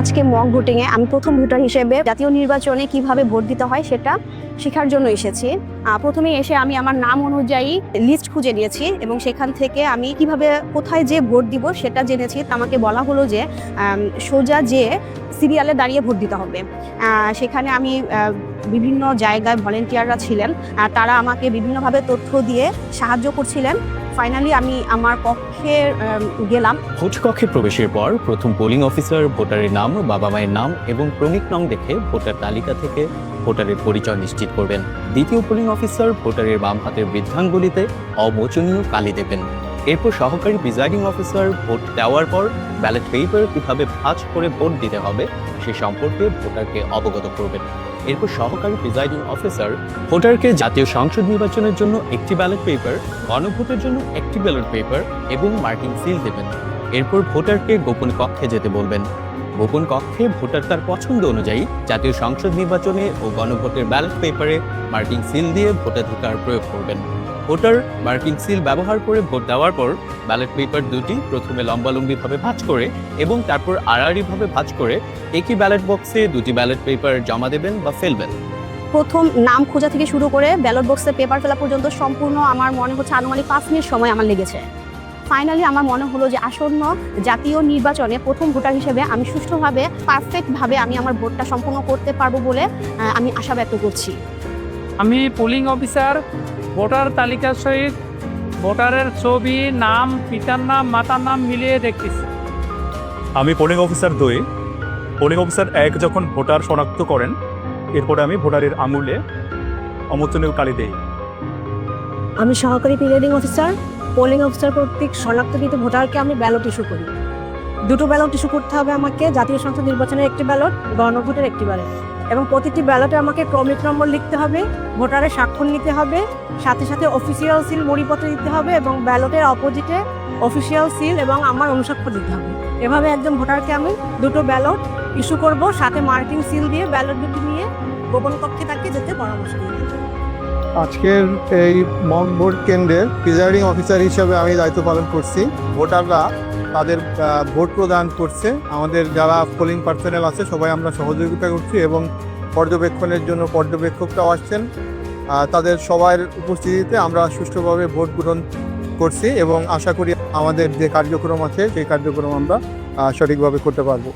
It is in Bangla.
আজকে মক ভোটিংয়ে আমি প্রথম ভোটার হিসেবে জাতীয় নির্বাচনে কিভাবে ভোট দিতে হয় সেটা শেখার জন্য এসেছি। প্রথমে এসে আমি আমার নাম অনুযায়ী লিস্ট খুঁজে নিয়েছি এবং সেখান থেকে আমি কিভাবে কোথায় যে ভোট দিব সেটা জেনেছি। আমাকে বলা হলো যে সোজা যে সিরিয়ালে দাঁড়িয়ে ভোট দিতে হবে। সেখানে আমি বিভিন্ন জায়গায় ভলেন্টিয়াররা ছিলেন, তারা আমাকে বিভিন্নভাবে তথ্য দিয়ে সাহায্য করছিলেন। ফাইনালি আমি আমার কক্ষে গেলাম। ভোট কক্ষে প্রবেশের পর প্রথম পোলিং অফিসার ভোটারের নাম, বাবা মায়ের নাম এবং ক্রমিক নং দেখে ভোটার তালিকা থেকে ভোটারের পরিচয় নিশ্চিত করবেন। দ্বিতীয় পোলিং অফিসার ভোটারের বাম হাতের বৃদ্ধাঙ্গুলিতে অমোচনীয় কালি দেবেন। এরপর সহকারী প্রিজাইডিং অফিসার ভোট দেওয়ার পর ব্যালট পেপার কিভাবে ভাঁজ করে ভোট দিতে হবে সে সম্পর্কে ভোটারকে অবগত করবেন। এরপর সহকারী প্রিজাইডিং অফিসার ভোটারকে জাতীয় সংসদ নির্বাচনের জন্য একটি ব্যালট পেপার, গণভোটের জন্য একটি ব্যালট পেপার এবং মার্কিং সিল দেবেন। এরপর ভোটারকে গোপন কক্ষে যেতে বলবেন। গোপন কক্ষে ভোটার তার পছন্দ অনুযায়ী জাতীয় সংসদ নির্বাচনে ও গণভোটের ব্যালট পেপারে মার্কিং সিল দিয়ে ভোটাধিকার প্রয়োগ করবেন। ভোটার মার্কিং সিল ব্যবহার করে ভোট দেওয়ার পর ব্যালট পেপার দুটি প্রথমে লম্বালম্বিভাবে ভাঁজ করে এবং তারপর আড়াআড়িভাবে ভাঁজ করে একই ব্যালট বক্সে দুটি ব্যালট পেপার জমা দেবেন বা ফেলবেন। প্রথম নাম খোঁজা থেকে শুরু করে ব্যালট বক্সে পেপার ফেলা পর্যন্ত সম্পূর্ণ আমার মনে হচ্ছে আনুমানিক 5 মিনিট সময় আমার লেগেছে। ফাইনালি আমার মনে হলো যে আসন্ন জাতীয় নির্বাচনে প্রথম ভোটার হিসেবে আমি সুষ্ঠুভাবে পারফেক্টভাবে আমি আমার ভোটটা সম্পূর্ণ করতে পারবো বলে আমি আশা ব্যক্ত করছি। আমি পোলিং অফিসার ভোটার তালিকার সহিত ভোটারের ছবি, নাম, পিতার নাম, মাতার নাম মিলিয়ে দেখতেছি। আমি পোলিং অফিসার 2। পোলিং অফিসার 1 যখন ভোটার শনাক্ত করেন, এরপরে আমি ভোটারের আঙুলে অমোচনীয় কালি দেই। আমি সহকারী প্রিজাইডিং অফিসার। পোলিং অফিসার কর্তৃক শনাক্তকৃত ভোটারকে আমি ব্যালট ইস্যু করি। দুটো ব্যালট ইস্যু করতে হবে আমাকে, জাতীয় সংসদ নির্বাচনের একটি ব্যালট, গণভোটের একটি ব্যালট, এবং প্রতিটি ব্যালটে আমাকে ক্রমিক নম্বর লিখতে হবে, ভোটারের স্বাক্ষর নিতে হবে, সাথে সাথে অফিসিয়াল সিল মরিপত্র দিতে হবে এবং ব্যালটের অপোজিটে অফিসিয়াল সিল এবং আমার অনুস্বাক্ষর দিতে হবে। এভাবে একজন ভোটারকে আমি দুটো ব্যালট ইস্যু করব, সাথে মার্কিং সিল দিয়ে ব্যালট দুটি নিয়ে গোপন কক্ষে তাকে যেতে পরামর্শ দিই। আজকের এই মক ভোট কেন্দ্রের প্রিজাইডিং অফিসার হিসেবে আমি দায়িত্ব পালন করছি। ভোটাররা তাদের ভোট প্রদান করছে, আমাদের যারা পোলিং পার্সোনেল আছে সবাই আমরা সহযোগিতা করছি এবং পর্যবেক্ষণের জন্য পর্যবেক্ষকরাও আসছেন। তাদের সবার উপস্থিতিতে আমরা সুষ্ঠুভাবে ভোট গ্রহণ করছি এবং আশা করি আমাদের যে কার্যক্রম আছে সেই কার্যক্রম আমরা সঠিকভাবে করতে পারবো।